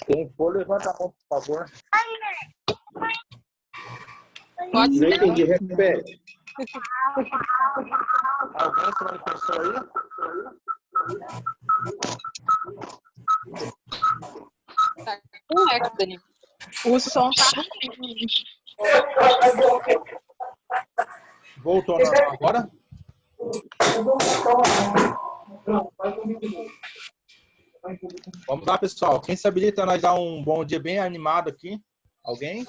Quem for, levanta a mão, por favor. Pode Não ser. entendi, repete. Alguém se manifestou aí? Tá com eco, Dani. O som tá ruim. Voltou normal agora? Vamos lá, pessoal. Quem se habilita a nós dar um bom dia bem animado aqui? Alguém?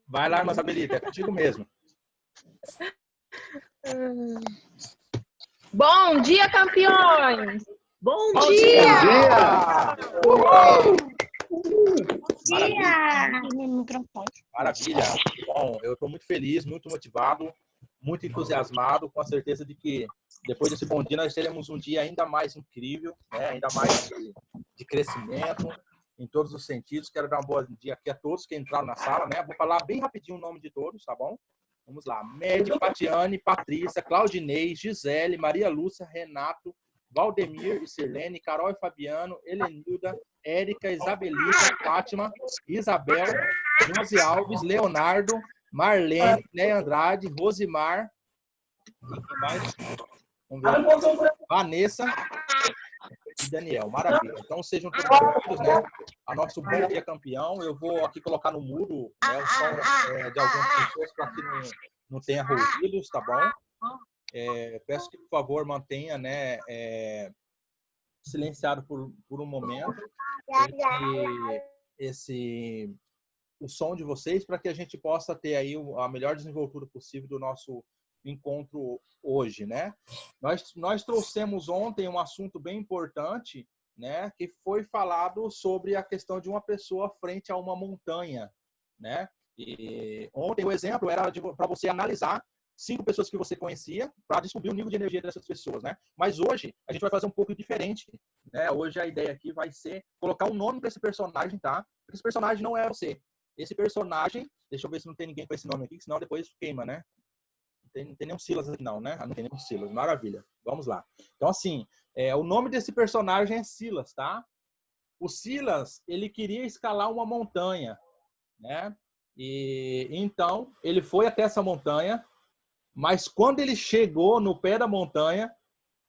Vai lá, mas habilita. É contigo mesmo. Bom dia, campeões! Bom Bom dia! Maravilha. Bom, eu estou muito feliz, muito motivado, muito entusiasmado, com a certeza de que depois desse bom dia nós teremos um dia ainda mais incrível, né? Ainda mais de crescimento em todos os sentidos. Quero dar um bom dia aqui a todos que entraram na sala, né? Vou falar bem rapidinho o nome de todos, tá bom? Vamos lá. Medi, Fatiane, Patrícia, Claudinei, Gisele, Maria Lúcia, Renato, Valdemir e Sirlene, Carol e Fabiano, Helenilda, Érica, Isabelita, Fátima, Isabel, Josi Alves, Leonardo, Marlene, Ney Andrade, Rosimar, e quem mais? Vamos ver. Vanessa e Daniel. Maravilha. Então sejam todos bem-vindos, né? A nosso Bom Dia Campeão. Eu vou aqui colocar no mudo, né, o som de algumas pessoas para que não tenha ruídos, tá bom? Peço que, por favor, mantenha, né, silenciado por um momento o som de vocês, para que a gente possa ter aí a melhor desenvoltura possível do nosso encontro hoje, né? Nós trouxemos ontem um assunto bem importante, né, que foi falado sobre a questão de uma pessoa frente a uma montanha, né? E ontem o exemplo era para você analisar 5 pessoas que você conhecia para descobrir o nível de energia dessas pessoas, né? Mas hoje a gente vai fazer um pouco diferente, né? Hoje a ideia aqui vai ser colocar um nome para esse personagem, tá? Porque esse personagem não é você. Esse personagem, deixa eu ver se não tem ninguém com esse nome aqui, senão depois queima, né? Não tem nenhum Silas aqui não, né? Não tem nenhum Silas. Maravilha. Vamos lá. Então, assim, o nome desse personagem é Silas, tá? O Silas, ele queria escalar uma montanha, né? E então, ele foi até essa montanha, mas quando ele chegou no pé da montanha,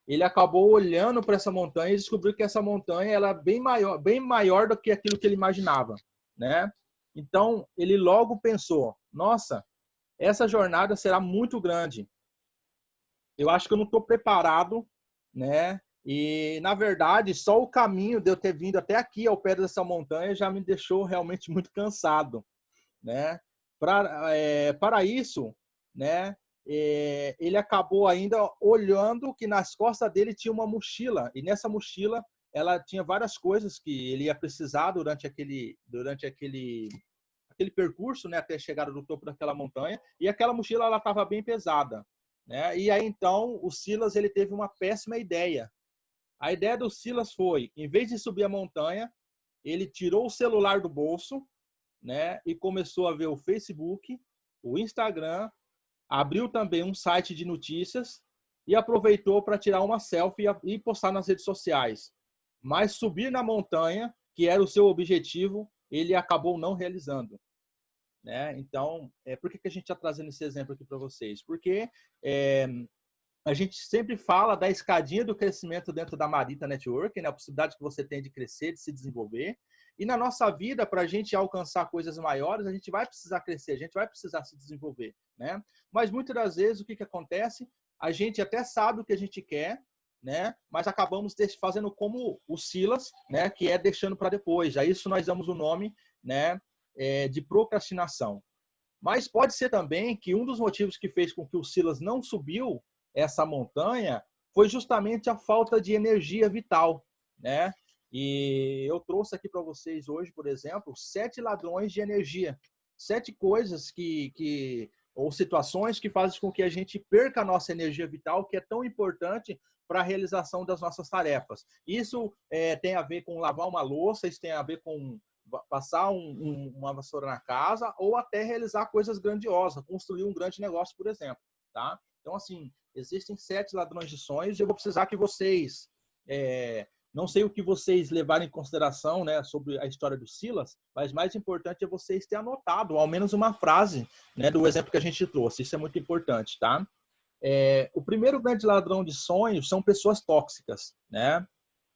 ele acabou olhando para essa montanha e descobriu que essa montanha ela é bem maior do que aquilo que ele imaginava, né? Então, ele logo pensou, nossa, essa jornada será muito grande. Eu acho que eu não estou preparado, né? E, na verdade, só o caminho de eu ter vindo até aqui, ao pé dessa montanha, já me deixou realmente muito cansado, né? Para isso, né? Ele acabou ainda olhando que nas costas dele tinha uma mochila, e nessa mochila ela tinha várias coisas que ele ia precisar durante aquele percurso, né, até chegar no topo daquela montanha, e aquela mochila ela estava bem pesada, né? E aí então o Silas ele teve uma péssima ideia. A ideia do Silas foi, em vez de subir a montanha, ele tirou o celular do bolso, né, e começou a ver o Facebook, o Instagram, abriu também um site de notícias e aproveitou para tirar uma selfie e postar nas redes sociais. Mas subir na montanha, que era o seu objetivo, ele acabou não realizando, né? Então, por que a gente está trazendo esse exemplo aqui para vocês? Porque a gente sempre fala da escadinha do crescimento dentro da Marita Network, né? A possibilidade que você tem de crescer, de se desenvolver. E na nossa vida, para a gente alcançar coisas maiores, a gente vai precisar crescer, a gente vai precisar se desenvolver, né? Mas muitas das vezes, o que acontece? A gente até sabe o que a gente quer, né? Mas acabamos fazendo como o Silas, né? Que é deixando para depois. A isso nós damos o nome, né? De procrastinação. Mas pode ser também que um dos motivos que fez com que o Silas não subiu essa montanha foi justamente a falta de energia vital, né? E eu trouxe aqui para vocês hoje, por exemplo, 7 ladrões de energia. 7 coisas ou situações que fazem com que a gente perca a nossa energia vital, que é tão importante para a realização das nossas tarefas. Isso tem a ver com lavar uma louça, isso tem a ver com passar uma vassoura na casa, ou até realizar coisas grandiosas, construir um grande negócio, por exemplo, tá? Então, assim, existem 7 ladrões de sonhos e eu vou precisar que vocês Não sei o que vocês levaram em consideração, né, sobre a história do Silas, mas mais importante é vocês terem anotado ao menos uma frase, né, do exemplo que a gente trouxe. Isso é muito importante, tá? O primeiro grande ladrão de sonhos são pessoas tóxicas, né?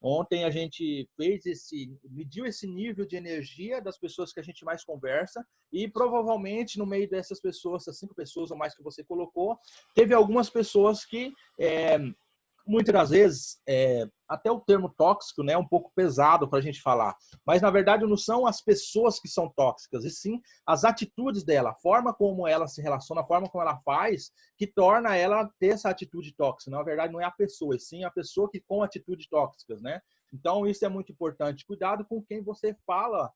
Ontem a gente mediu esse nível de energia das pessoas que a gente mais conversa e provavelmente no meio dessas pessoas, essas 5 pessoas ou mais que você colocou, teve algumas pessoas que muitas das vezes, até o termo tóxico, né, é um pouco pesado para a gente falar. Mas, na verdade, não são as pessoas que são tóxicas, e sim as atitudes dela, a forma como ela se relaciona, a forma como ela faz, que torna ela ter essa atitude tóxica. Na verdade, não é a pessoa, e sim a pessoa que com atitudes tóxicas, né? Então, isso é muito importante. Cuidado com quem você fala.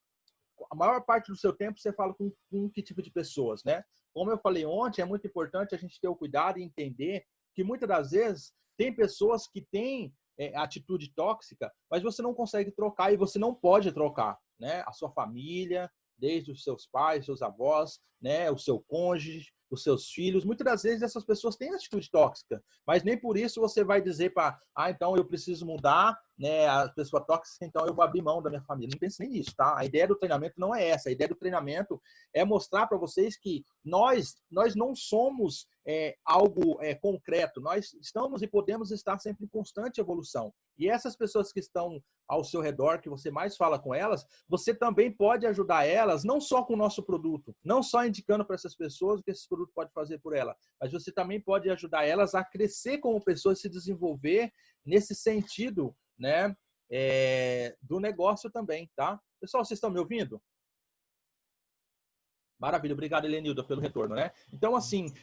A maior parte do seu tempo você fala com que tipo de pessoas, né? Como eu falei ontem, é muito importante a gente ter o cuidado e entender que muitas das vezes tem pessoas que têm atitude tóxica, mas você não consegue trocar e você não pode trocar, né? A sua família, desde os seus pais, seus avós, né? O seu cônjuge, os seus filhos. Muitas das vezes essas pessoas têm atitude tóxica, mas nem por isso você vai dizer para, então eu preciso mudar, né? A pessoa tóxica, então eu vou abrir mão da minha família. Não pense nem nisso, tá? A ideia do treinamento não é essa. A ideia do treinamento é mostrar para vocês que nós não somos algo concreto. Nós estamos e podemos estar sempre em constante evolução. E essas pessoas que estão ao seu redor, que você mais fala com elas, você também pode ajudar elas, não só com o nosso produto, não só indicando para essas pessoas o que esse produto pode fazer por ela, mas você também pode ajudar elas a crescer como pessoas, se desenvolver nesse sentido, né, do negócio também, tá? Pessoal, vocês estão me ouvindo? Maravilha, obrigado, Helenilda, pelo retorno, né? Então, assim,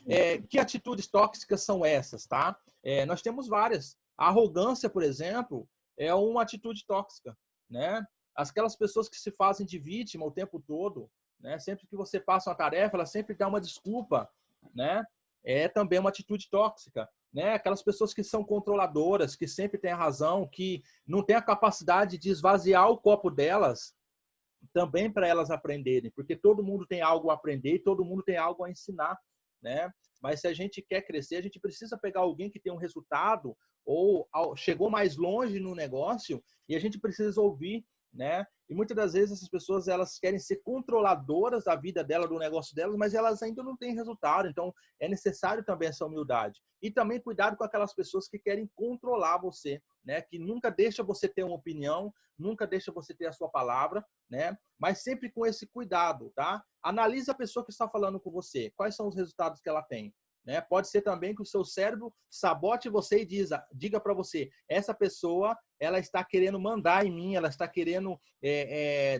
que atitudes tóxicas são essas, tá? Nós temos várias. A arrogância, por exemplo, é uma atitude tóxica, né? Aquelas pessoas que se fazem de vítima o tempo todo, né? Sempre que você passa uma tarefa, ela sempre dá uma desculpa, né? É também uma atitude tóxica, né? Aquelas pessoas que são controladoras, que sempre têm a razão, que não têm a capacidade de esvaziar o copo delas, também para elas aprenderem, porque todo mundo tem algo a aprender e todo mundo tem algo a ensinar, né? Mas se a gente quer crescer, a gente precisa pegar alguém que tem um resultado ou chegou mais longe no negócio e a gente precisa ouvir, né? E muitas das vezes essas pessoas, elas querem ser controladoras da vida dela, do negócio delas, mas elas ainda não têm resultado. Então, é necessário também essa humildade. E também cuidado com aquelas pessoas que querem controlar você, né? Que nunca deixa você ter uma opinião, nunca deixa você ter a sua palavra, né? Mas sempre com esse cuidado, tá? Analisa a pessoa que está falando com você. Quais são os resultados que ela tem? Né? Pode ser também que o seu cérebro sabote você e diga para você, essa pessoa, ela está querendo mandar em mim, ela está querendo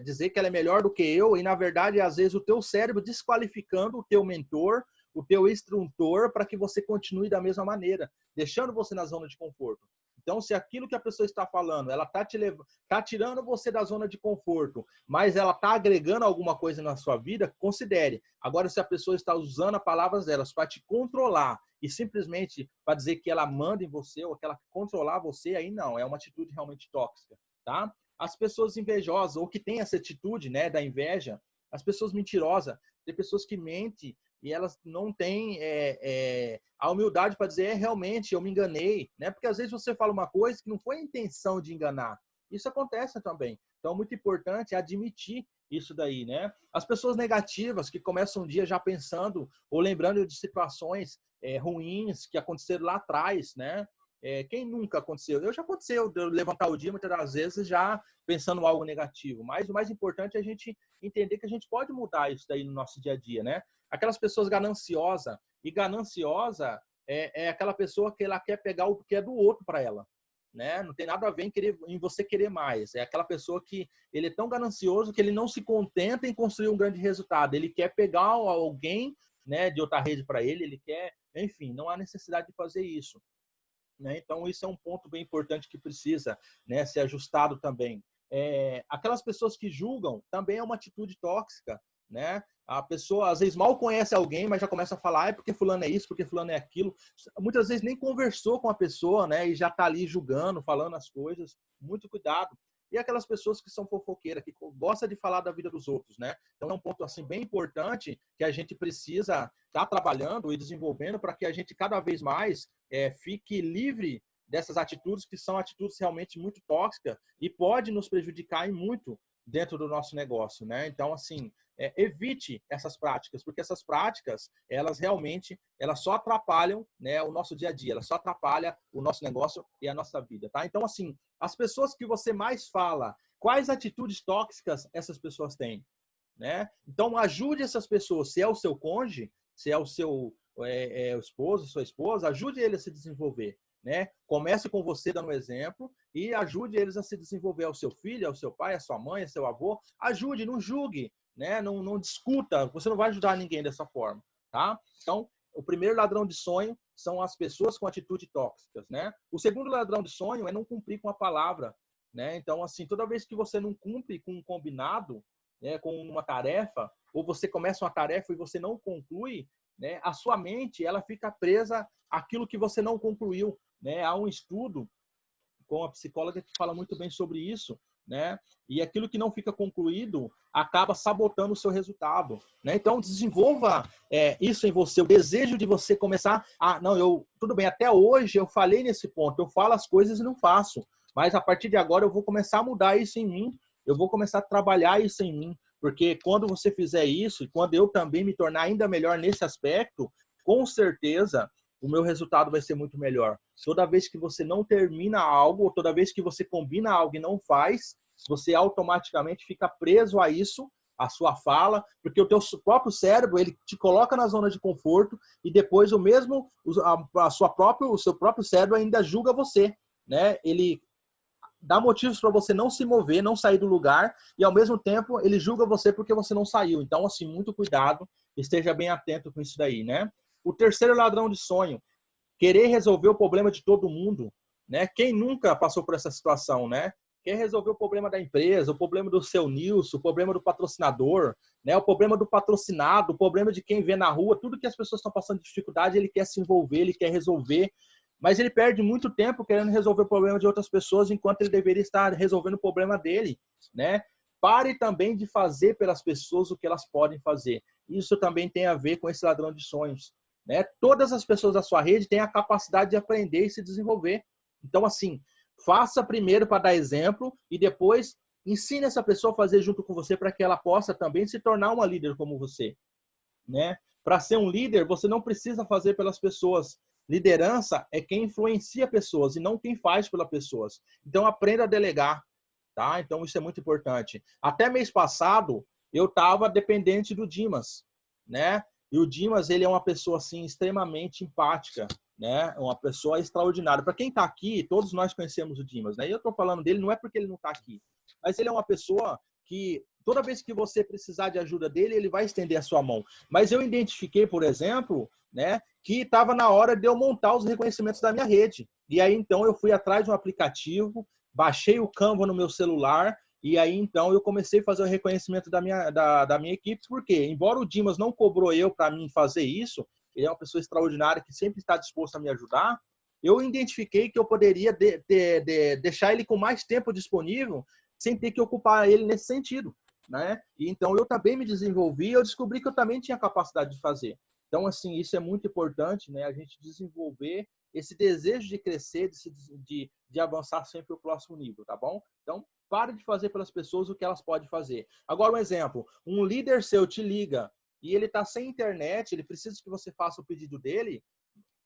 dizer que ela é melhor do que eu, e na verdade, às vezes, o teu cérebro desqualificando o teu mentor, o teu instrutor, para que você continue da mesma maneira, deixando você na zona de conforto. Então, se aquilo que a pessoa está falando, ela está tirando você da zona de conforto, mas ela está agregando alguma coisa na sua vida, considere. Agora, se a pessoa está usando as palavras delas para te controlar e simplesmente para dizer que ela manda em você ou que ela controlar você, aí não, é uma atitude realmente tóxica, tá? As pessoas invejosas ou que têm essa atitude, né, da inveja, as pessoas mentirosas, tem pessoas que mentem e elas não têm a humildade para dizer, realmente, eu me enganei, né? Porque às vezes você fala uma coisa que não foi a intenção de enganar. Isso acontece também. Então, é muito importante admitir isso daí, né? As pessoas negativas que começam um dia já pensando ou lembrando de situações ruins que aconteceram lá atrás, né? Quem nunca aconteceu? Já aconteceu de eu levantar o dia muitas das vezes já pensando algo negativo, mas o mais importante é a gente entender que a gente pode mudar isso daí no nosso dia a dia, né? Aquelas pessoas gananciosas, e gananciosa é aquela pessoa que ela quer pegar o que é do outro para ela, né? Não tem nada a ver em você querer mais. É aquela pessoa que ele é tão ganancioso que ele não se contenta em construir um grande resultado. Ele quer pegar alguém, né, de outra rede para ele quer, enfim, não há necessidade de fazer isso, né? Então, isso é um ponto bem importante que precisa, né, ser ajustado também. Aquelas pessoas que julgam também é uma atitude tóxica, né? A pessoa, às vezes, mal conhece alguém, mas já começa a falar, porque fulano é isso, porque fulano é aquilo. Muitas vezes nem conversou com a pessoa, né? E já está ali julgando, falando as coisas. Muito cuidado. E aquelas pessoas que são fofoqueiras, que gostam de falar da vida dos outros, né? Então, é um ponto, assim, bem importante que a gente precisa estar trabalhando e desenvolvendo para que a gente, cada vez mais, fique livre dessas atitudes que são atitudes realmente muito tóxicas e pode nos prejudicar em muito dentro do nosso negócio, né? Então, assim, evite essas práticas, porque essas práticas, elas realmente, elas só atrapalham, né, o nosso dia a dia, elas só atrapalham o nosso negócio e a nossa vida, tá? Então, assim, as pessoas que você mais fala, quais atitudes tóxicas essas pessoas têm, né? Então, ajude essas pessoas, se é o seu cônjuge, se é o seu esposo, sua esposa, ajude ele a se desenvolver, né? Comece com você dando um exemplo e ajude eles a se desenvolver, ao seu filho, ao seu pai, à sua mãe, ao seu avô. Ajude, não julgue, né? Não discuta, você não vai ajudar ninguém dessa forma, tá? Então, o primeiro ladrão de sonho são as pessoas com atitude tóxicas, né? O segundo ladrão de sonho é não cumprir com a palavra, né? Então, assim, toda vez que você não cumpre com um combinado, né, com uma tarefa, ou você começa uma tarefa e você não conclui, né, a sua mente ela fica presa àquilo que você não concluiu, né? Há um estudo com a psicóloga que fala muito bem sobre isso, né? E aquilo que não fica concluído acaba sabotando o seu resultado, né? Então desenvolva isso em você, o desejo de você começar a, não, tudo bem, até hoje eu falei nesse ponto, eu falo as coisas e não faço, mas a partir de agora eu vou começar a mudar isso em mim, eu vou começar a trabalhar isso em mim, porque quando você fizer isso, e quando eu também me tornar ainda melhor nesse aspecto, com certeza o meu resultado vai ser muito melhor. Toda vez que você não termina algo, ou toda vez que você combina algo e não faz, você automaticamente fica preso a isso, a sua fala, porque o teu próprio cérebro, ele te coloca na zona de conforto e depois o seu próprio cérebro ainda julga você, né? Ele dá motivos para você não se mover, não sair do lugar, e ao mesmo tempo ele julga você porque você não saiu. Então, assim, muito cuidado, esteja bem atento com isso daí, né? O terceiro ladrão de sonho, querer resolver o problema de todo mundo, né? Quem nunca passou por essa situação, né? Quer resolver o problema da empresa, o problema do seu Nilson, o problema do patrocinador, né? O problema do patrocinado, o problema de quem vê na rua, tudo que as pessoas estão passando de dificuldade, ele quer se envolver, ele quer resolver, mas ele perde muito tempo querendo resolver o problema de outras pessoas enquanto ele deveria estar resolvendo o problema dele, né? Pare também de fazer pelas pessoas o que elas podem fazer. Isso também tem a ver com esse ladrão de sonhos, né? Todas as pessoas da sua rede têm a capacidade de aprender e se desenvolver. Então, assim, faça primeiro para dar exemplo e depois ensine essa pessoa a fazer junto com você para que ela possa também se tornar uma líder como você, né? Para ser um líder, você não precisa fazer pelas pessoas. Liderança é quem influencia pessoas e não quem faz pelas pessoas. Então, aprenda a delegar, tá? Então, isso é muito importante. Até mês passado, eu estava dependente do Dimas, né? E o Dimas, ele é uma pessoa, assim, extremamente empática, né? Uma pessoa extraordinária. Para quem está aqui, todos nós conhecemos o Dimas, né? E eu estou falando dele, não é porque ele não está aqui, mas ele é uma pessoa que toda vez que você precisar de ajuda dele, ele vai estender a sua mão. Mas eu identifiquei, por exemplo, né, que estava na hora de eu montar os reconhecimentos da minha rede. E aí, então, eu fui atrás de um aplicativo, baixei o Canva no meu celular, e aí, então, eu comecei a fazer o reconhecimento da minha equipe, porque, embora o Dimas não cobrou eu para mim fazer isso, ele é uma pessoa extraordinária que sempre está disposto a me ajudar, eu identifiquei que eu poderia deixar ele com mais tempo disponível sem ter que ocupar ele nesse sentido, né? E então eu também me desenvolvi, eu descobri que eu também tinha capacidade de fazer. Então, assim, isso é muito importante, né? A gente desenvolver esse desejo de crescer, de avançar sempre para o próximo nível, tá bom? Então, pare de fazer pelas pessoas o que elas podem fazer. Agora, um exemplo, um líder seu te liga e ele está sem internet, ele precisa que você faça o pedido dele,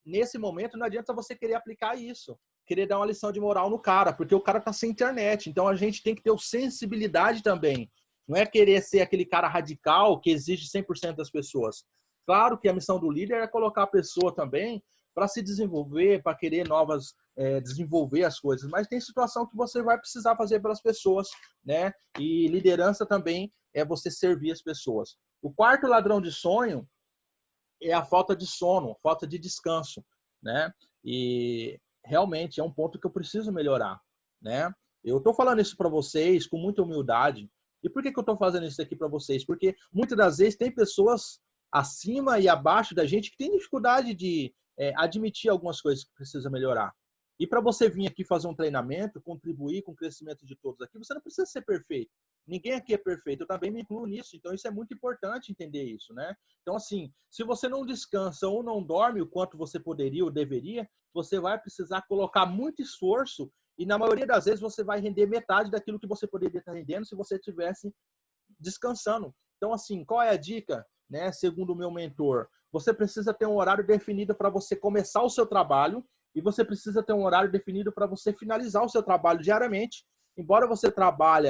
nesse momento não adianta você querer aplicar isso, querer dar uma lição de moral no cara, porque o cara tá sem internet. Então a gente tem que ter sensibilidade também. Não é querer ser aquele cara radical que exige 100% das pessoas. Claro que a missão do líder é colocar a pessoa também para se desenvolver, para querer desenvolver as coisas. Mas tem situação que você vai precisar fazer pelas pessoas, né? E liderança também é você servir as pessoas. O quarto ladrão de sonho é a falta de sono, falta de descanso, né? E realmente é um ponto que eu preciso melhorar, né? Eu estou falando isso para vocês com muita humildade. E por que eu estou fazendo isso aqui para vocês? Porque muitas das vezes tem pessoas acima e abaixo da gente que tem dificuldade de admitir algumas coisas que precisa melhorar, E para você vir aqui fazer um treinamento, contribuir com o crescimento de todos aqui, você não precisa ser perfeito. Ninguém aqui é perfeito, eu também me incluo nisso. Então, isso é muito importante entender isso, né? Então, assim, se você não descansa ou não dorme o quanto você poderia ou deveria, você vai precisar colocar muito esforço e, na maioria das vezes, você vai render metade daquilo que você poderia estar rendendo se você estivesse descansando. Então, assim, qual é a dica, né? Segundo o meu mentor, você precisa ter um horário definido para você começar o seu trabalho e você precisa ter um horário definido para você finalizar o seu trabalho diariamente. Embora você trabalhe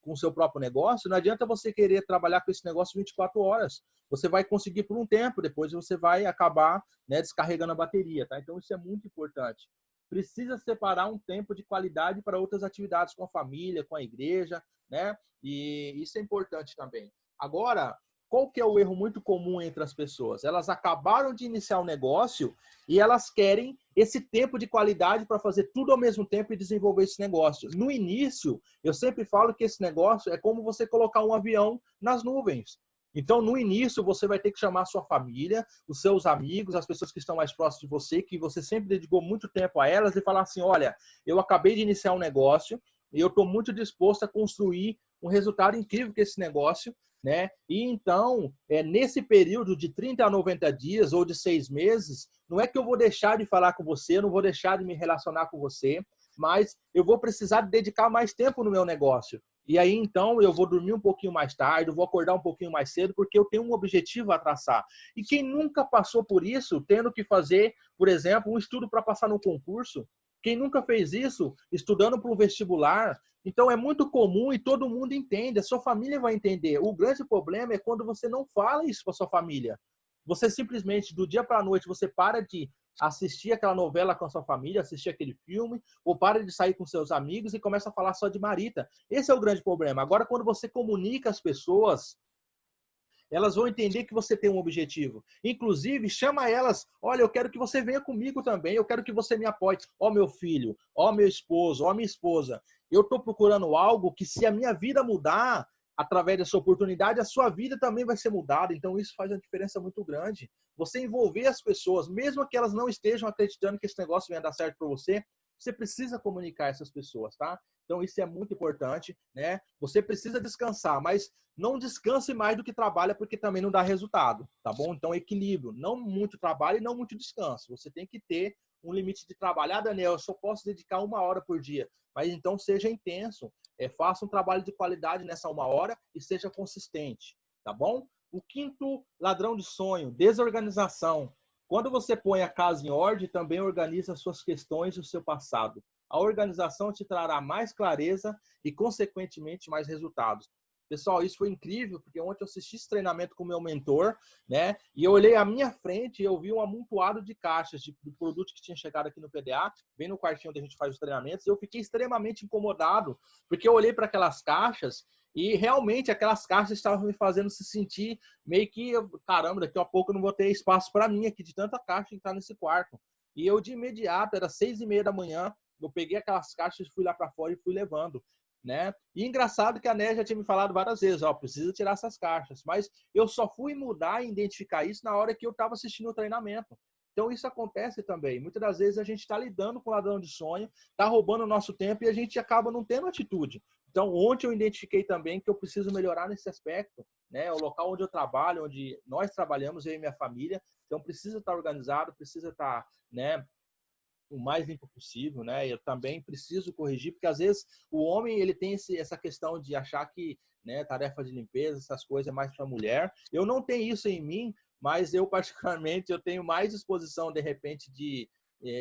com o seu próprio negócio, não adianta você querer trabalhar com esse negócio 24 horas. Você vai conseguir por um tempo, depois você vai acabar, né, descarregando a bateria, tá? Então, isso é muito importante. Precisa separar um tempo de qualidade para outras atividades com a família, com a igreja, né? E isso é importante também. Agora, qual que é o erro muito comum entre as pessoas? Elas acabaram de iniciar um negócio e elas querem esse tempo de qualidade para fazer tudo ao mesmo tempo e desenvolver esse negócio. No início, eu sempre falo que esse negócio é como você colocar um avião nas nuvens. Então, no início, você vai ter que chamar a sua família, os seus amigos, as pessoas que estão mais próximas de você, que você sempre dedicou muito tempo a elas, e falar assim, olha, eu acabei de iniciar um negócio e eu estou muito disposto a construir um resultado incrível com esse negócio, né? E então, nesse período de 30 a 90 dias ou de 6 meses, não é que eu vou deixar de falar com você, eu não vou deixar de me relacionar com você, mas eu vou precisar dedicar mais tempo no meu negócio. E aí, então, eu vou dormir um pouquinho mais tarde, eu vou acordar um pouquinho mais cedo, porque eu tenho um objetivo a traçar. E quem nunca passou por isso, tendo que fazer, por exemplo, um estudo para passar no concurso, quem nunca fez isso, estudando para um vestibular, então é muito comum e todo mundo entende, a sua família vai entender. O grande problema é quando você não fala isso para sua família. Você simplesmente, do dia para a noite, você para de assistir aquela novela com a sua família, assistir aquele filme, ou para de sair com seus amigos e começa a falar só de marita. Esse é o grande problema. Agora, quando você comunica às pessoas, elas vão entender que você tem um objetivo. Inclusive, chama elas, olha, eu quero que você venha comigo também, eu quero que você me apoie. Ó meu filho, ó meu esposo, ó minha esposa, eu estou procurando algo que se a minha vida mudar, através dessa oportunidade, a sua vida também vai ser mudada. Então, isso faz uma diferença muito grande. Você envolver as pessoas, mesmo que elas não estejam acreditando que esse negócio venha dar certo para você, você precisa comunicar essas pessoas, tá? Então, isso é muito importante, né? Você precisa descansar, mas não descanse mais do que trabalha, porque também não dá resultado, tá bom? Então, equilíbrio. Não muito trabalho e não muito descanso. Você tem que ter um limite de trabalho. Ah, Daniel, eu só posso dedicar 1 hora por dia. Mas então, seja intenso. Faça um trabalho de qualidade nessa 1 hora e seja consistente, tá bom? O quinto ladrão de sonho, desorganização. Quando você põe a casa em ordem, também organiza suas questões e o seu passado. A organização te trará mais clareza e, consequentemente, mais resultados. Pessoal, isso foi incrível, porque ontem eu assisti esse treinamento com o meu mentor, né? E eu olhei à minha frente e eu vi um amontoado de caixas de produtos que tinha chegado aqui no PDA, bem no quartinho onde a gente faz os treinamentos, e eu fiquei extremamente incomodado, porque eu olhei para aquelas caixas e realmente aquelas caixas estavam me fazendo se sentir meio que, caramba, daqui a pouco eu não vou ter espaço para mim aqui, de tanta caixa que está nesse quarto. E eu, de imediato, era 6h30 da manhã, eu peguei aquelas caixas, fui lá para fora e fui levando, né? E engraçado que a Né já tinha me falado várias vezes, ó, precisa tirar essas caixas, mas eu só fui mudar e identificar isso na hora que eu estava assistindo o treinamento. Então isso acontece também. Muitas das vezes a gente está lidando com o ladrão de sonho, está roubando o nosso tempo e a gente acaba não tendo atitude. Então ontem eu identifiquei também que eu preciso melhorar nesse aspecto, né? O local onde eu trabalho, onde nós trabalhamos, eu e minha família, então precisa estar organizado, precisa estar, né, o mais limpo possível, né? Eu também preciso corrigir, porque às vezes o homem ele tem essa questão de achar que, né, tarefa de limpeza, essas coisas é mais para a mulher. Eu não tenho isso em mim, mas eu particularmente eu tenho mais disposição de repente de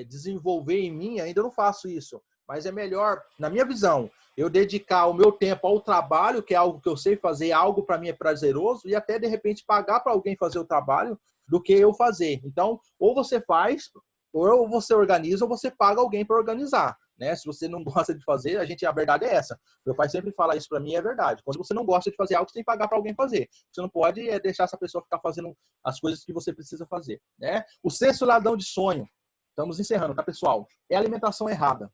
desenvolver em mim. Ainda não faço isso, mas é melhor, na minha visão, eu dedicar o meu tempo ao trabalho, que é algo que eu sei fazer, algo para mim é prazeroso, e até de repente pagar para alguém fazer o trabalho do que eu fazer. Então, ou você faz, ou você organiza, ou você paga alguém para organizar, né? Se você não gosta de fazer, a verdade é essa. Meu pai sempre fala isso para mim, é verdade. Quando você não gosta de fazer algo, você tem que pagar para alguém fazer. Você não pode deixar essa pessoa ficar fazendo as coisas que você precisa fazer, né? O sexto ladrão de sonho, estamos encerrando, tá, pessoal? É a alimentação errada.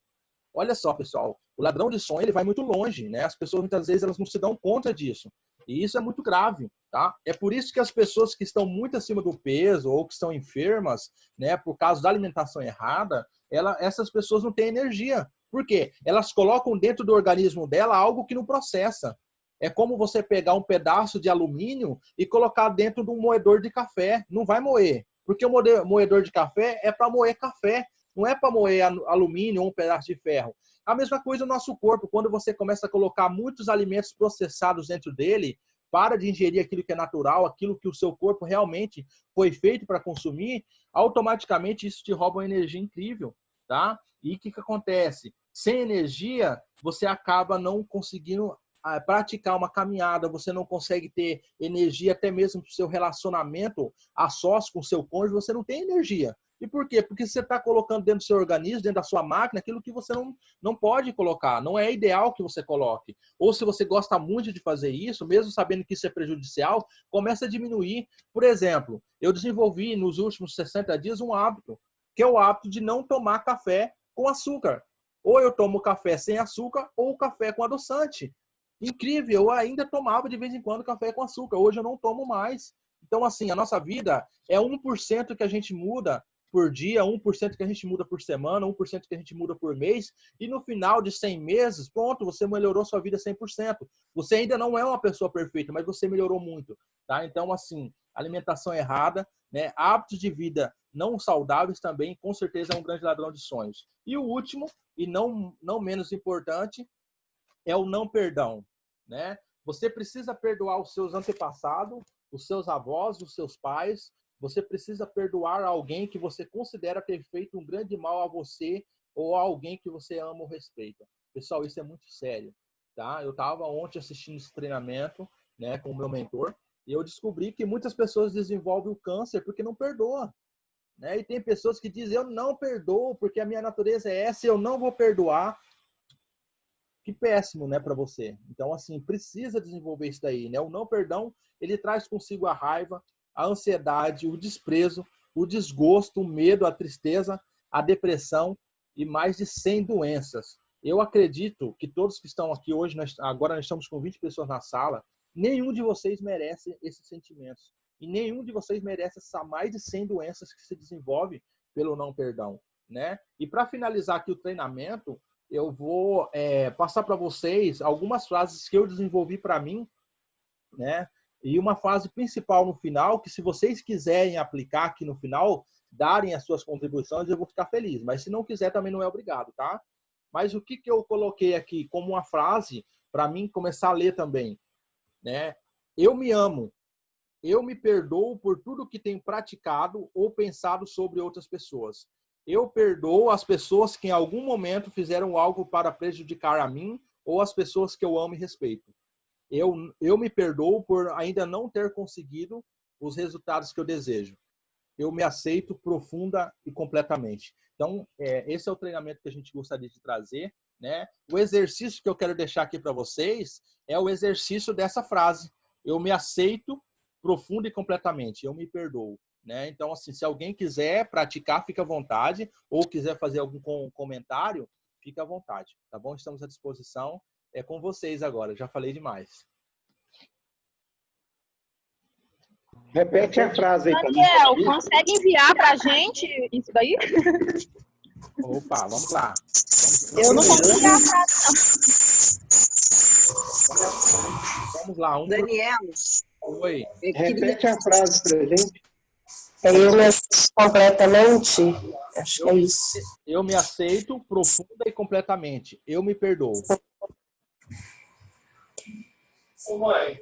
Olha só, pessoal, o ladrão de sonho ele vai muito longe, né? As pessoas muitas vezes elas não se dão conta disso. E isso é muito grave. Tá? É por isso que as pessoas que estão muito acima do peso ou que estão enfermas, né, por causa da alimentação errada, essas pessoas não têm energia. Por quê? Elas colocam dentro do organismo dela algo que não processa. É como você pegar um pedaço de alumínio e colocar dentro de um moedor de café. Não vai moer. Porque o moedor de café é para moer café, não é para moer alumínio ou um pedaço de ferro. A mesma coisa no nosso corpo. Quando você começa a colocar muitos alimentos processados dentro dele, para de ingerir aquilo que é natural, aquilo que o seu corpo realmente foi feito para consumir, automaticamente isso te rouba uma energia incrível, tá? E o que acontece? Sem energia, você acaba não conseguindo praticar uma caminhada, você não consegue ter energia até mesmo para o seu relacionamento a sós com o seu cônjuge, você não tem energia. E por quê? Porque você está colocando dentro do seu organismo, dentro da sua máquina, aquilo que você não pode colocar. Não é ideal que você coloque. Ou se você gosta muito de fazer isso, mesmo sabendo que isso é prejudicial, começa a diminuir. Por exemplo, eu desenvolvi nos últimos 60 dias um hábito, que é o hábito de não tomar café com açúcar. Ou eu tomo café sem açúcar ou café com adoçante. Incrível, eu ainda tomava de vez em quando café com açúcar. Hoje eu não tomo mais. Então, assim, a nossa vida é 1% que a gente muda por dia, 1% que a gente muda por semana, 1% que a gente muda por mês, e no final de 100 meses, pronto, você melhorou sua vida 100%. Você ainda não é uma pessoa perfeita, mas você melhorou muito, tá? Então, assim, alimentação errada, né? Hábitos de vida não saudáveis também, com certeza é um grande ladrão de sonhos. E o último, e não menos importante, é o não perdão, né? Você precisa perdoar os seus antepassados, os seus avós, os seus pais. Você precisa perdoar alguém que você considera ter feito um grande mal a você ou a alguém que você ama ou respeita. Pessoal, isso é muito sério, tá? Eu estava ontem assistindo esse treinamento, né, com o meu mentor, e eu descobri que muitas pessoas desenvolvem o câncer porque não perdoam, né? E tem pessoas que dizem, eu não perdoo porque a minha natureza é essa, eu não vou perdoar. Que péssimo, né, para você. Então, assim, precisa desenvolver isso daí, né? O não perdão, ele traz consigo a raiva, a ansiedade, o desprezo, o desgosto, o medo, a tristeza, a depressão e mais de 100 doenças. Eu acredito que todos que estão aqui hoje, agora nós estamos com 20 pessoas na sala, nenhum de vocês merece esses sentimentos. E nenhum de vocês merece essas mais de 100 doenças que se desenvolvem pelo não perdão, né? E para finalizar aqui o treinamento, eu vou passar para vocês algumas frases que eu desenvolvi para mim, né? E uma frase principal no final, que se vocês quiserem aplicar aqui no final, darem as suas contribuições, eu vou ficar feliz. Mas se não quiser, também não é obrigado, tá? Mas o que eu coloquei aqui como uma frase para mim começar a ler também, né? Eu me amo. Eu me perdoo por tudo que tenho praticado ou pensado sobre outras pessoas. Eu perdoo as pessoas que em algum momento fizeram algo para prejudicar a mim ou as pessoas que eu amo e respeito. Eu me perdoo por ainda não ter conseguido os resultados que eu desejo. Eu me aceito profunda e completamente. Então, esse é o treinamento que a gente gostaria de trazer, né? O exercício que eu quero deixar aqui para vocês é o exercício dessa frase. Eu me aceito profunda e completamente. Eu me perdoo. Né? Então, assim, se alguém quiser praticar, fica à vontade, ou quiser fazer algum comentário, fica à vontade, tá bom? Estamos à disposição. É com vocês agora, já falei demais. Repete a frase aí. Daniel, consegue enviar para a gente isso daí? Opa, vamos lá. Eu não consigo enviar a frase, não. Vamos lá. Daniel. Oi. Repete a frase para a gente. Eu me aceito completamente. Acho que é isso. Eu me aceito profunda e completamente. Eu me perdoo. Ô mãe,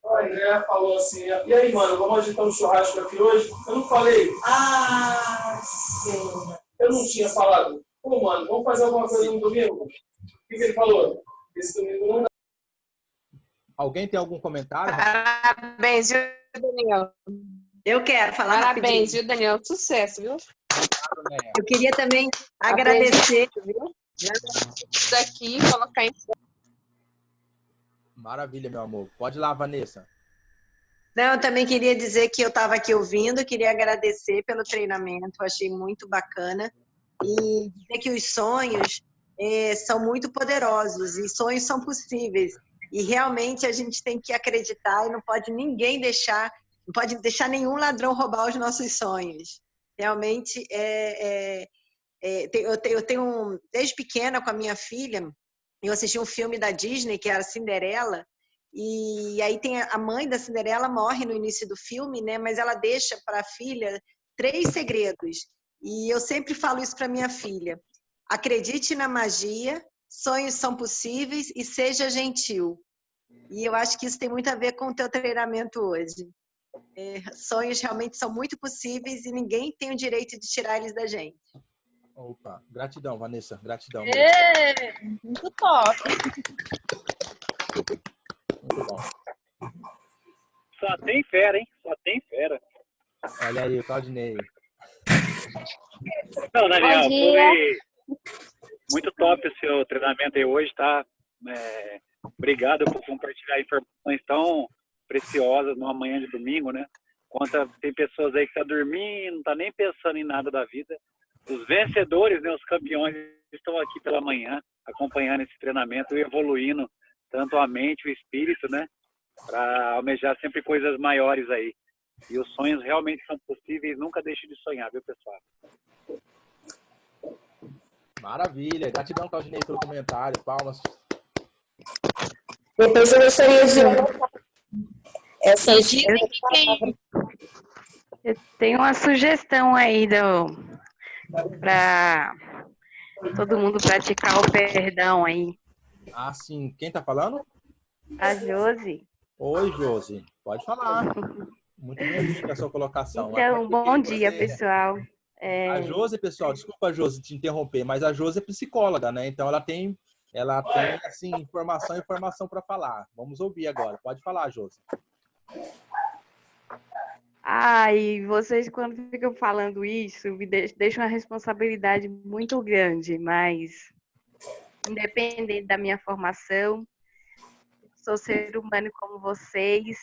a André falou assim, e aí, mano, vamos agitar um churrasco aqui hoje? Eu não falei. Ah, sim. Eu não tinha falado. Pô, mano, vamos fazer alguma coisa no domingo? O que ele falou? Esse domingo não dá. Alguém tem algum comentário? Parabéns, viu, Daniel? Eu quero falar Parabéns, rapidinho. viu, Daniel? Sucesso, viu? Eu queria também agradecer. Isso aqui, colocar em... Maravilha, meu amor. Pode ir lá, Vanessa. Não, eu também queria dizer que eu estava aqui ouvindo, queria agradecer pelo treinamento, eu achei muito bacana. E dizer que os sonhos são muito poderosos e sonhos são possíveis. E realmente a gente tem que acreditar e não pode não pode deixar nenhum ladrão roubar os nossos sonhos. Realmente, eu tenho, desde pequena com a minha filha, eu assisti um filme da Disney, que era Cinderela, e aí tem a mãe da Cinderela morre no início do filme, né? Mas ela deixa para a filha 3 segredos. E eu sempre falo isso para minha filha. Acredite na magia, sonhos são possíveis e seja gentil. E eu acho que isso tem muito a ver com o teu treinamento hoje. Sonhos realmente são muito possíveis e ninguém tem o direito de tirar eles da gente. Opa, gratidão, Vanessa, gratidão. Muito top. Muito bom. Só tem fera, hein? Só tem fera. Olha aí, o Claudinei. Não, Daniel, Bom dia. foi muito top o seu treinamento aí hoje, tá? Obrigado por compartilhar informações tão preciosas numa manhã de domingo, né? Tem pessoas aí que estão dormindo, não tá nem pensando em nada da vida. Os vencedores, né, os campeões, estão aqui pela manhã, acompanhando esse treinamento e evoluindo tanto a mente, o espírito, né? Para almejar sempre coisas maiores aí. E os sonhos realmente são possíveis, nunca deixe de sonhar, viu, pessoal? Maravilha, gratidão, Claudinei, pelo comentário, palmas. Depois eu gostaria de essas Dizem que eu tenho uma sugestão aí para todo mundo praticar o perdão aí. Ah, sim. Quem tá falando? A Josi. Oi, Josi. Pode falar. Muito bem-vinda a sua colocação. Então, bom dia, pessoal. A Josi, pessoal, desculpa, Josi, te interromper, mas a Josi é psicóloga, né? Então ela tem assim, informação para falar. Vamos ouvir agora. Pode falar, Josi. E vocês, quando ficam falando isso, me deixam uma responsabilidade muito grande, mas independente da minha formação, sou ser humano como vocês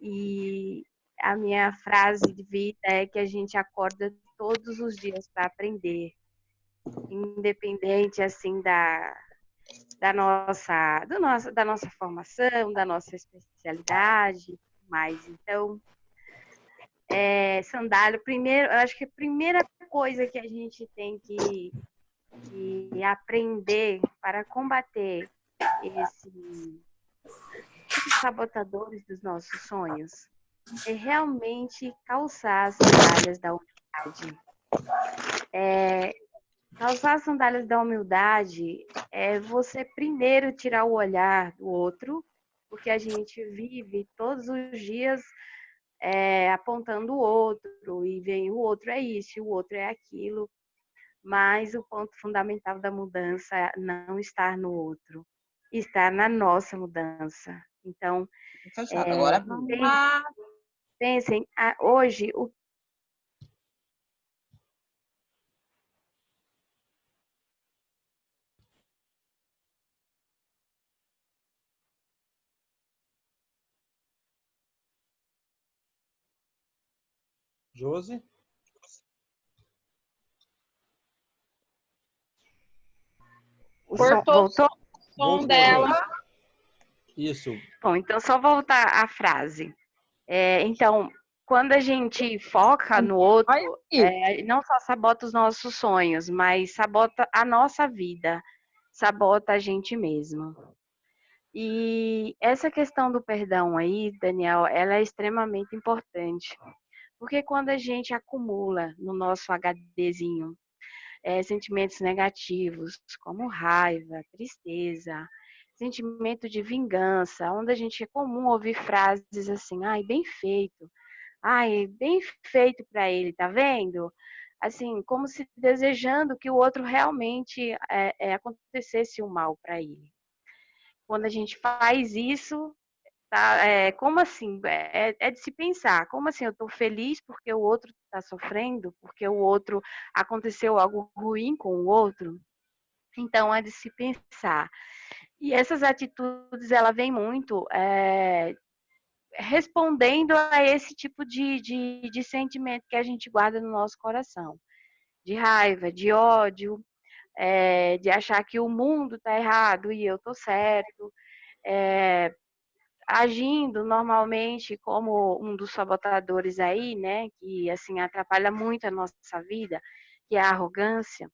e a minha frase de vida é que a gente acorda todos os dias para aprender, independente assim da nossa formação, da nossa especialidade, mais. Então, sandália, primeiro, eu acho que a primeira coisa que a gente tem que aprender para combater esses sabotadores dos nossos sonhos é realmente calçar as sandálias da humildade. Calçar as sandálias da humildade é você primeiro tirar o olhar do outro, porque a gente vive todos os dias apontando o outro e vem o outro é isso, o outro é aquilo, mas o ponto fundamental da mudança é não estar no outro, estar na nossa mudança. Então, Agora pensem, hoje o Josi? Cortou voltou? o som dela. Isso. Bom, então só voltar à frase. Então, quando a gente foca no outro, não só sabota os nossos sonhos, mas sabota a nossa vida, sabota a gente mesmo. E essa questão do perdão aí, Daniel, ela é extremamente importante. Porque quando a gente acumula no nosso HDzinho sentimentos negativos, como raiva, tristeza, sentimento de vingança, onde a gente é comum ouvir frases assim, ai, bem feito, ai, bem feito para ele, tá vendo? Assim, como se desejando que o outro realmente acontecesse o mal para ele. Quando a gente faz isso, tá, como assim? É de se pensar, como assim eu estou feliz porque o outro está sofrendo, porque o outro aconteceu algo ruim com o outro? Então, é de se pensar. E essas atitudes, ela vem muito respondendo a esse tipo de sentimento que a gente guarda no nosso coração. De raiva, de ódio, de achar que o mundo está errado e eu estou certo. agindo normalmente como um dos sabotadores aí, né, que assim atrapalha muito a nossa vida, que é a arrogância.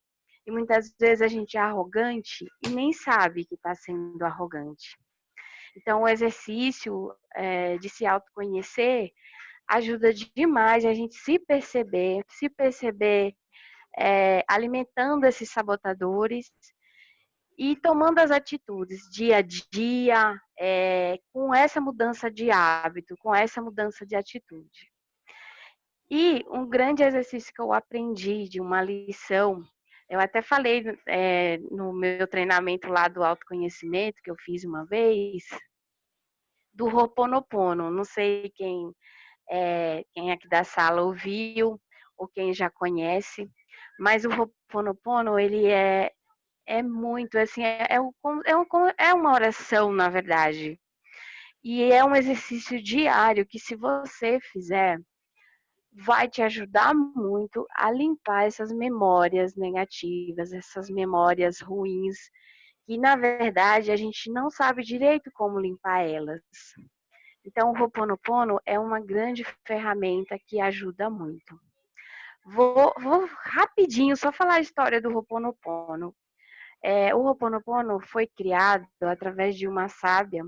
E muitas vezes a gente é arrogante e nem sabe que está sendo arrogante. Então, o exercício de se autoconhecer ajuda demais a gente se perceber alimentando esses sabotadores e tomando as atitudes dia a dia, com essa mudança de hábito, com essa mudança de atitude. E um grande exercício que eu aprendi de uma lição, eu até falei no meu treinamento lá do autoconhecimento, que eu fiz uma vez, do Ho'oponopono. Não sei quem aqui da sala ouviu ou quem já conhece, mas o Ho'oponopono, ele é muito, assim, é uma oração, na verdade. E é um exercício diário que, se você fizer, vai te ajudar muito a limpar essas memórias negativas, essas memórias ruins, que, na verdade, a gente não sabe direito como limpar elas. Então, o Ho'oponopono é uma grande ferramenta que ajuda muito. Vou rapidinho só falar a história do Ho'oponopono. O Ho'oponopono foi criado através de uma sábia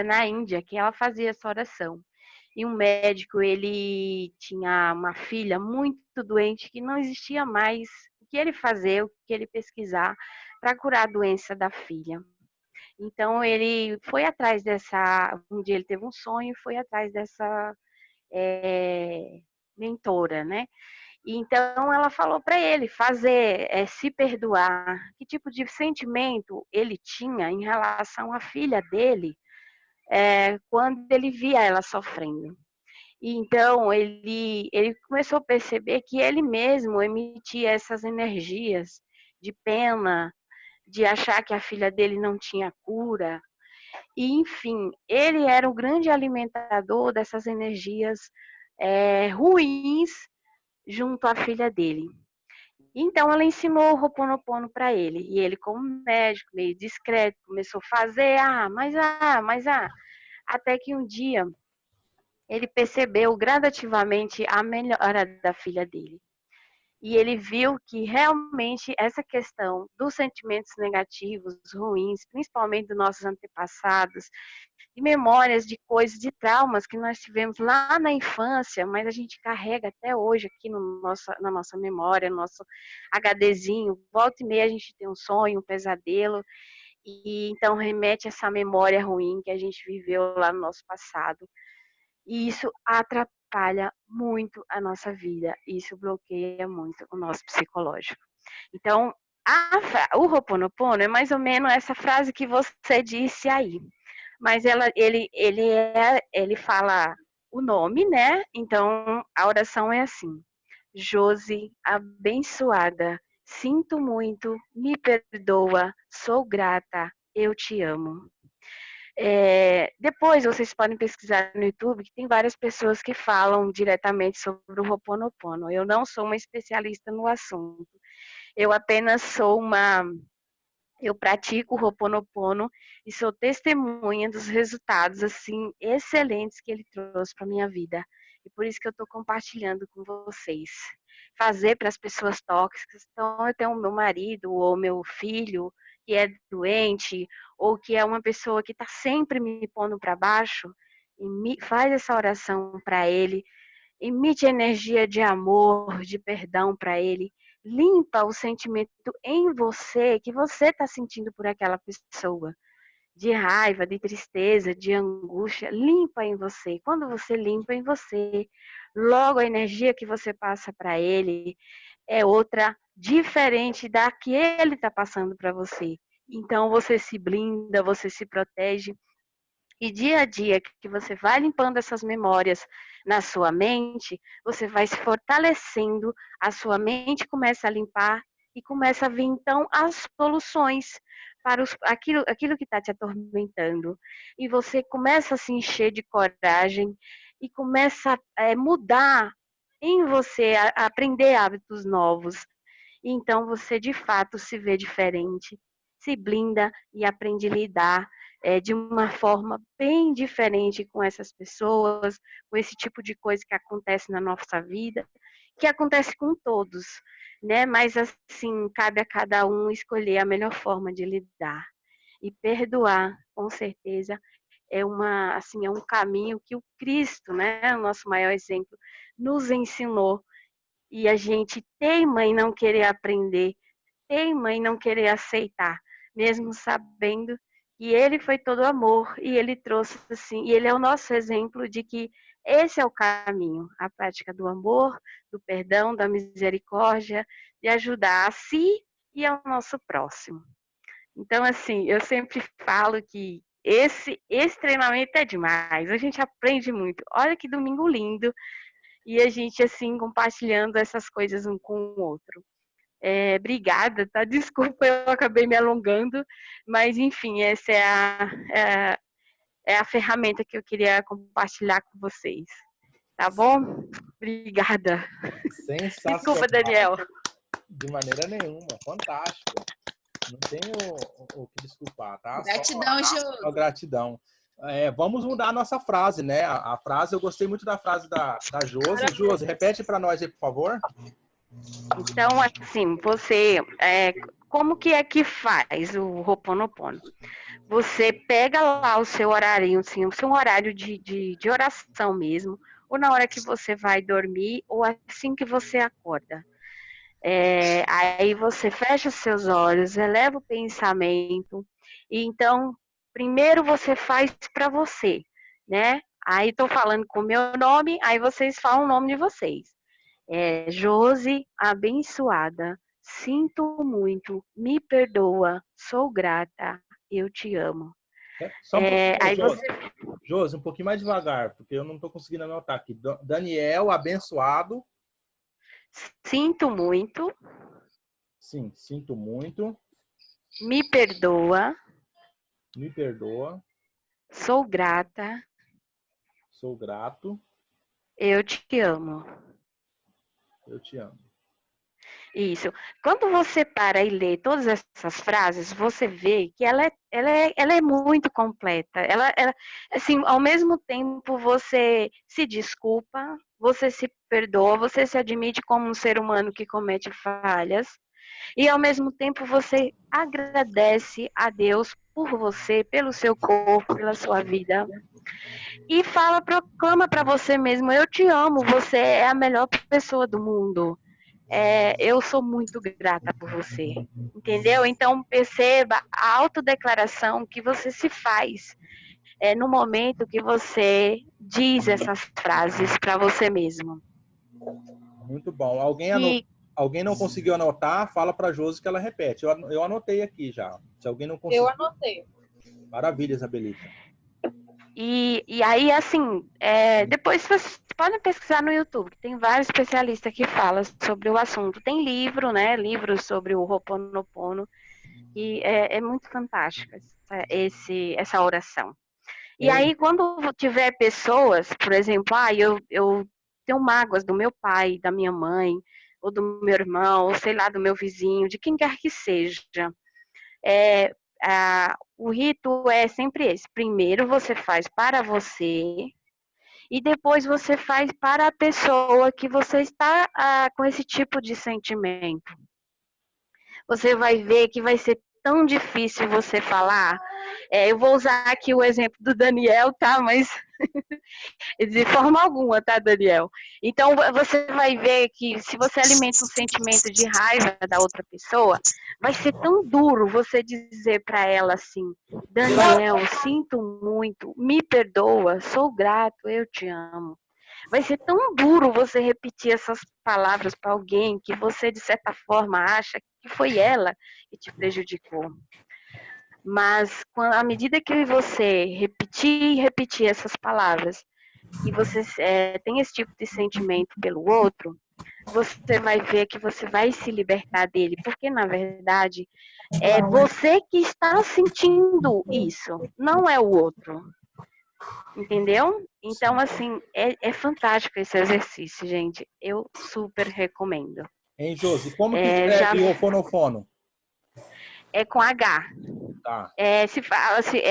na Índia, que ela fazia essa oração. E um médico, ele tinha uma filha muito doente, que não existia mais o que ele fazer, o que ele pesquisar para curar a doença da filha. Então, ele foi atrás um dia ele teve um sonho e foi atrás dessa mentora, né? E então ela falou para ele fazer, se perdoar. Que tipo de sentimento ele tinha em relação à filha dele, quando ele via ela sofrendo. E então ele começou a perceber que ele mesmo emitia essas energias de pena, de achar que a filha dele não tinha cura. E, enfim, ele era o grande alimentador dessas energias ruins junto à filha dele. Então, ela ensinou o Ho'oponopono para ele. E ele, como médico, meio discreto, começou a fazer, até que um dia ele percebeu gradativamente a melhora da filha dele. E ele viu que realmente essa questão dos sentimentos negativos, ruins, principalmente dos nossos antepassados, e memórias de coisas, de traumas que nós tivemos lá na infância, mas a gente carrega até hoje aqui na nossa memória, no nosso HDzinho. Volta e meia a gente tem um sonho, um pesadelo, e então remete a essa memória ruim que a gente viveu lá no nosso passado. E isso atrapalha muito a nossa vida, isso bloqueia muito o nosso psicológico. Então, o Ho'oponopono é mais ou menos essa frase que você disse aí. Mas ele fala o nome, né? Então, a oração é assim: Josi, abençoada, sinto muito, me perdoa, sou grata, eu te amo. Depois vocês podem pesquisar no YouTube, que tem várias pessoas que falam diretamente sobre o Ho'oponopono. Eu não sou uma especialista no assunto. Eu apenas eu pratico o Ho'oponopono e sou testemunha dos resultados assim excelentes que ele trouxe para minha vida. E por isso que eu estou compartilhando com vocês. Fazer para as pessoas tóxicas. Então, eu tenho o meu marido ou meu filho que é doente ou que é uma pessoa que está sempre me pondo para baixo, e faz essa oração para ele, emite energia de amor, de perdão para ele, limpa o sentimento em você que você está sentindo por aquela pessoa, de raiva, de tristeza, de angústia, limpa em você. Quando você limpa em você, logo a energia que você passa para ele é outra, diferente da que ele está passando para você. Então você se blinda, você se protege. E dia a dia que você vai limpando essas memórias na sua mente, você vai se fortalecendo, a sua mente começa a limpar e começa a vir então as soluções para aquilo que está te atormentando. E você começa a se encher de coragem e começa a mudar em você, a aprender hábitos novos. E então você de fato se vê diferente, se blinda e aprende a lidar de uma forma bem diferente com essas pessoas, com esse tipo de coisa que acontece na nossa vida, que acontece com todos, né? Mas assim, cabe a cada um escolher a melhor forma de lidar. E perdoar, com certeza, é um caminho que o Cristo, né, o nosso maior exemplo, nos ensinou. E a gente teima em não querer aprender, teima em não querer aceitar, mesmo sabendo que ele foi todo amor e ele trouxe assim, e ele é o nosso exemplo de que esse é o caminho, a prática do amor, do perdão, da misericórdia, de ajudar a si e ao nosso próximo. Então, assim, eu sempre falo que esse treinamento é demais, a gente aprende muito. Olha que domingo lindo, e a gente, assim, compartilhando essas coisas um com o outro. Obrigada, tá? Desculpa, eu acabei me alongando, mas, enfim, essa é a ferramenta que eu queria compartilhar com vocês. Tá bom? Obrigada. Sensacional. Desculpa, Daniel. De maneira nenhuma, fantástico. Não tenho o que desculpar, tá? Gratidão, Jô. Gratidão. Vamos mudar a nossa frase, né? A frase, eu gostei muito da frase da Josi. Josi, repete para nós aí, por favor. Então, assim, você, como que é que faz o Ho'oponopono? Você pega lá o seu horário, assim, o seu horário de oração mesmo, ou na hora que você vai dormir, ou assim que você acorda. Aí você fecha os seus olhos, eleva o pensamento, e então, primeiro você faz para você, né? Aí estou falando com o meu nome, aí vocês falam o nome de vocês. Josi, abençoada, sinto muito, me perdoa, sou grata, eu te amo. Só um pouquinho, Aí Josi. você... Josi, um pouquinho mais devagar, porque eu não estou conseguindo anotar aqui. Daniel, abençoado. Sinto muito. Sim, sinto muito. Me perdoa. Me perdoa. Sou grata. Sou grato. Eu te amo. Eu te amo. Isso. Quando você para e lê todas essas frases, você vê que ela é muito completa. Ela, assim, ao mesmo tempo você se desculpa, você se perdoa, você se admite como um ser humano que comete falhas, e ao mesmo tempo você agradece a Deus por você, pelo seu corpo, pela sua vida. E proclama para você mesmo: eu te amo, você é a melhor pessoa do mundo. Eu sou muito grata por você, entendeu? Então perceba a autodeclaração que você se faz no momento que você diz essas frases para você mesmo. Muito bom. Alguém não conseguiu anotar, fala para a Josi que ela repete. Eu anotei aqui já. Se alguém não conseguiu... Eu anotei. Maravilha, Isabelita. E aí, assim, depois vocês podem pesquisar no YouTube, tem vários especialistas que falam sobre o assunto. Tem livro, né? Livros sobre o Ho'oponopono, e é muito fantástica essa oração. E aí, quando tiver pessoas, por exemplo, eu tenho mágoas do meu pai, da minha mãe, ou do meu irmão, ou sei lá, do meu vizinho, de quem quer que seja, o rito é sempre esse. Primeiro você faz para você e depois você faz para a pessoa que você está com esse tipo de sentimento. Você vai ver que vai ser tão difícil você falar. Eu vou usar aqui o exemplo do Daniel, tá? Mas de forma alguma, tá, Daniel? Então, você vai ver que se você alimenta um sentimento de raiva da outra pessoa, vai ser tão duro você dizer para ela assim: Daniel, sinto muito, me perdoa, sou grato, eu te amo. Vai ser tão duro você repetir essas palavras para alguém que você, de certa forma, acha que foi ela que te prejudicou. Mas, à medida que você repetir essas palavras, e você tem esse tipo de sentimento pelo outro, você vai ver que você vai se libertar dele, porque, na verdade, é você que está sentindo isso, não é o outro. Entendeu? Então, assim, é fantástico esse exercício, gente. Eu super recomendo. Hein, Josi? Como que escreve o Ho'oponopono? é com H. Tá.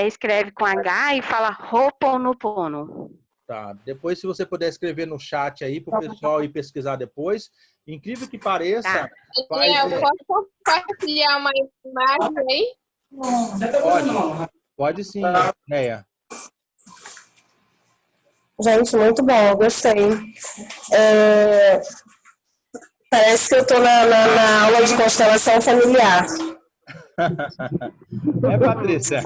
Escreve com H e fala Ho'oponopono. Tá. Depois, se você puder escrever no chat aí para o pessoal ir pesquisar depois. Incrível que pareça, Tá. Daniel, posso compartilhar uma imagem aí? Pode sim, Neia. Gente, muito bom, eu gostei. Parece que eu estou na aula de constelação familiar. Patrícia?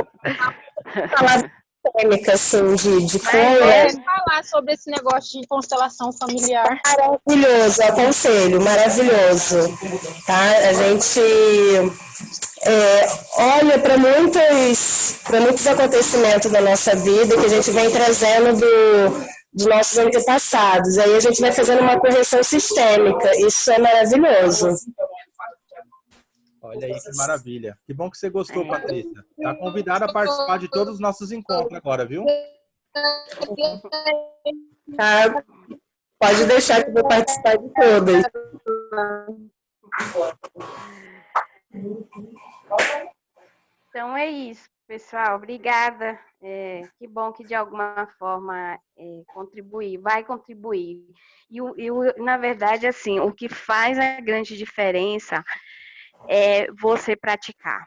Falar técnica, assim, de cor. Vamos falar sobre esse negócio de constelação familiar. Maravilhoso, aconselho, maravilhoso. Tá? A gente olha para muitos acontecimentos da nossa vida que a gente vem trazendo dos nossos antepassados. Aí a gente vai fazendo uma correção sistêmica. Isso é maravilhoso. Olha aí que maravilha. Que bom que você gostou, Patrícia. Está convidada a participar de todos os nossos encontros agora, viu? Tá? Pode deixar que eu vou participar de todas. Então é isso, pessoal. Obrigada. Que bom que de alguma forma vai contribuir. Na verdade, assim, o que faz a grande diferença é você praticar.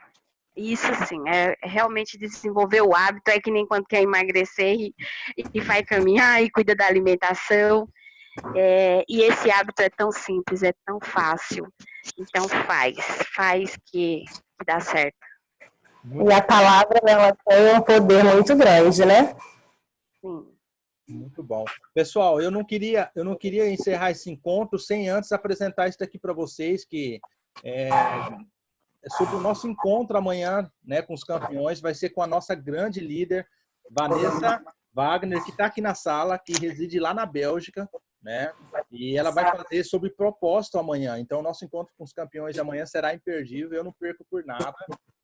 Isso, sim, é realmente desenvolver o hábito. É que nem quando quer emagrecer e vai caminhar e cuida da alimentação. E esse hábito é tão simples, é tão fácil. Então faz que dá certo. E a palavra, ela tem um poder muito grande, né? Sim. Muito bom. Pessoal, eu não queria encerrar esse encontro sem antes apresentar isso aqui para vocês, que é sobre o nosso encontro amanhã, né, com os campeões. Vai ser com a nossa grande líder, Vanessa Wagner, que está aqui na sala, que reside lá na Bélgica, né? E ela vai fazer sobre propósito amanhã. Então, o nosso encontro com os campeões de amanhã será imperdível. Eu não perco por nada.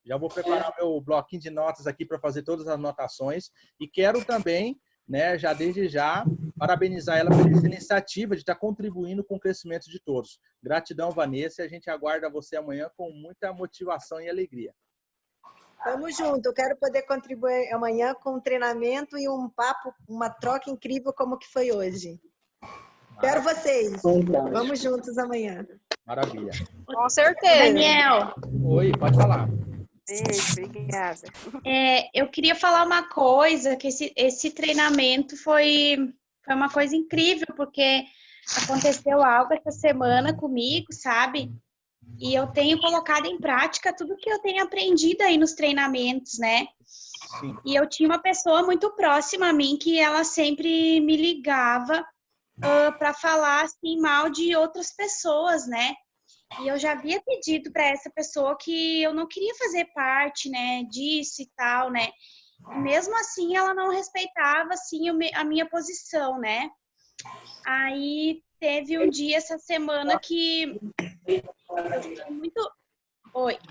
Já vou preparar meu bloquinho de notas aqui para fazer todas as anotações. E quero também, né, já desde já, parabenizar ela por essa iniciativa de estar contribuindo com o crescimento de todos. Gratidão, Vanessa. E a gente aguarda você amanhã com muita motivação e alegria. Tamo junto. Eu quero poder contribuir amanhã com um treinamento e um papo, uma troca incrível como que foi hoje. Quero vocês. Vamos juntos amanhã. Maravilha. Com certeza. Daniel. Oi, pode falar. Beijo, obrigada. Eu queria falar uma coisa, que esse treinamento foi uma coisa incrível, porque aconteceu algo essa semana comigo, sabe? E eu tenho colocado em prática tudo que eu tenho aprendido aí nos treinamentos, né? Sim. E eu tinha uma pessoa muito próxima a mim que ela sempre me ligava para falar assim mal de outras pessoas, né? E eu já havia pedido para essa pessoa que eu não queria fazer parte, né, disso e tal, né? E mesmo assim, ela não respeitava assim a minha posição, né? Aí teve um dia essa semana que eu fiquei muito...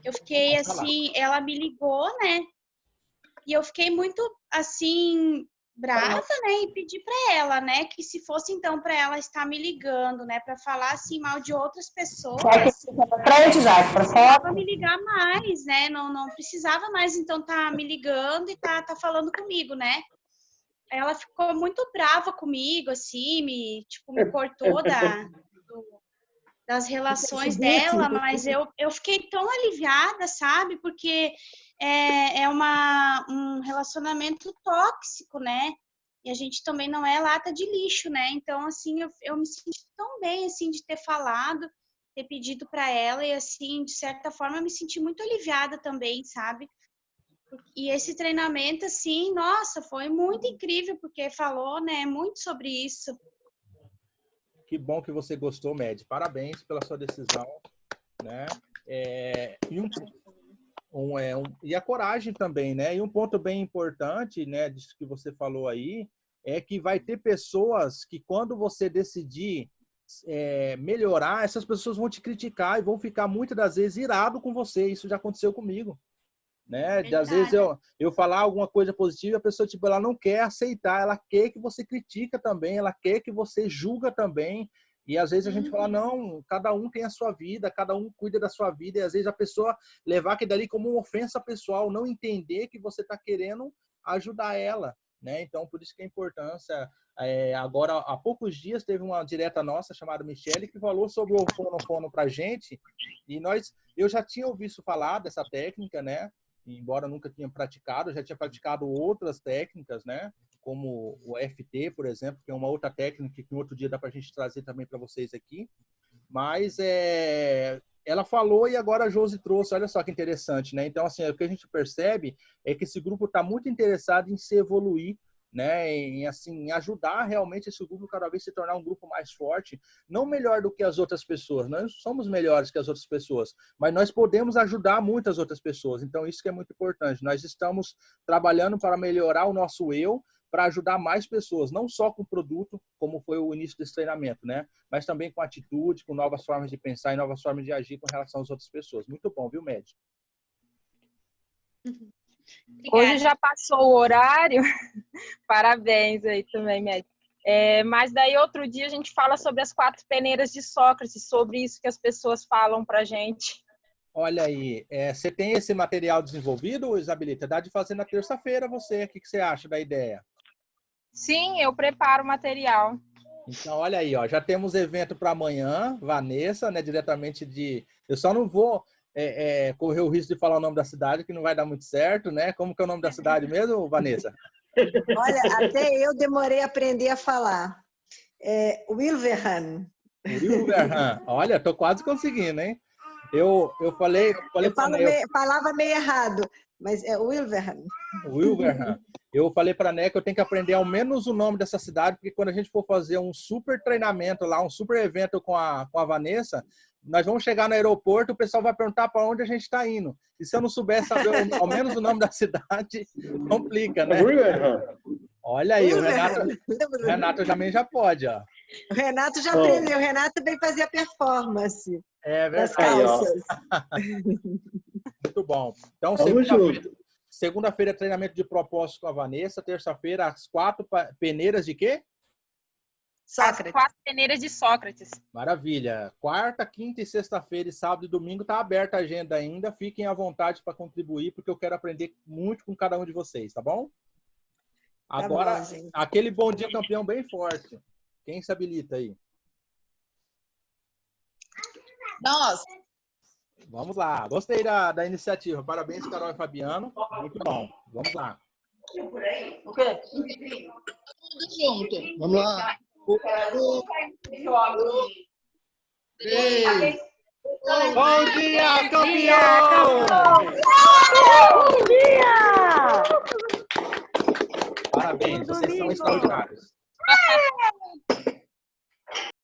eu fiquei assim, ela me ligou, né? E eu fiquei muito assim brava, né? E pedi para ela, né, que se fosse então para ela estar me ligando, né, para falar assim mal de outras pessoas, precisava me ligar mais, né? Não precisava mais então tá me ligando e tá falando comigo, né? Ela ficou muito brava comigo, assim, me cortou das relações dela, mas eu fiquei tão aliviada, sabe? Porque é um relacionamento tóxico, né? E a gente também não é lata de lixo, né? Então, assim, eu me senti tão bem, assim, de ter falado, ter pedido para ela e, assim, de certa forma, eu me senti muito aliviada também, sabe? E esse treinamento, assim, nossa, foi muito incrível, porque falou, né, muito sobre isso. Que bom que você gostou, Med. Parabéns pela sua decisão, né? E a coragem também, né? E um ponto bem importante, né, disso que você falou aí, é que vai ter pessoas que quando você decidir melhorar, essas pessoas vão te criticar e vão ficar muitas das vezes irado com você. Isso já aconteceu comigo, né? De, às vezes eu falar alguma coisa positiva, a pessoa ela não quer aceitar, ela quer que você critica também, ela quer que você julga também. E às vezes a gente fala, não, cada um tem a sua vida, cada um cuida da sua vida, e às vezes a pessoa levar aquilo dali como uma ofensa pessoal, não entender que você está querendo ajudar ela, né? Então, por isso que a importância... agora, há poucos dias, teve uma direta nossa chamada Michele que falou sobre o Ho'oponopono pra gente, e eu já tinha ouvido falar dessa técnica, né? Embora nunca tinha praticado, eu já tinha praticado outras técnicas, né? Como o FT, por exemplo, que é uma outra técnica que um outro dia dá pra gente trazer também para vocês aqui. Mas ela falou e agora a Josi trouxe, olha só que interessante, né? Então, assim, o que a gente percebe é que esse grupo está muito interessado em se evoluir, né, em ajudar realmente esse grupo cada vez se tornar um grupo mais forte, não melhor do que as outras pessoas, nós somos melhores que as outras pessoas, mas nós podemos ajudar muitas outras pessoas, então isso que é muito importante, nós estamos trabalhando para melhorar o nosso eu, para ajudar mais pessoas, não só com o produto, como foi o início desse treinamento, né, mas também com atitude, com novas formas de pensar e novas formas de agir com relação às outras pessoas. Muito bom, viu, Med? Hoje já passou o horário. Parabéns aí também, médico. Mas daí outro dia a gente fala sobre as 4 peneiras de Sócrates, sobre isso que as pessoas falam pra gente. Olha aí, você tem esse material desenvolvido, Isabelita? Dá de fazer na terça-feira você, o que você acha da ideia? Sim, eu preparo o material. Então, olha aí, ó, já temos evento para amanhã, Vanessa, né, diretamente de... Eu só não vou correr o risco de falar o nome da cidade, que não vai dar muito certo, né? Como que é o nome da cidade mesmo, Vanessa? Olha, até eu demorei a aprender a falar. Wilverham. Wilverham. Olha, tô quase conseguindo, hein? Eu falei falava meio errado, mas é Wilverham. Wilverham. Eu falei para a Né que eu tenho que aprender ao menos o nome dessa cidade, porque quando a gente for fazer um super treinamento lá, um super evento com a Vanessa, nós vamos chegar no aeroporto, o pessoal vai perguntar para onde a gente está indo. E se eu não souber saber ao menos o nome da cidade, complica, né? Olha aí, o Renato também já pode, ó. O Renato já aprendeu, o Renato veio fazer a performance. É verdade. Das calças. Muito bom. Então, segunda-feira, treinamento de propósito com a Vanessa. Terça-feira, as 4 peneiras de quê? Sócrates. As 4 peneiras de Sócrates. Maravilha. Quarta, quinta e sexta-feira, e sábado e domingo está aberta a agenda ainda. Fiquem à vontade para contribuir, porque eu quero aprender muito com cada um de vocês, tá bom? Agora, aquele bom dia campeão bem forte. Quem se habilita aí? Nós. Vamos lá. Gostei da iniciativa. Parabéns, Carol e Fabiano. Muito bom. Vamos lá. O quê? Tudo junto. Vamos lá. 3. Bom dia, campeão! Bom dia! Parabéns, vocês são extraordinários.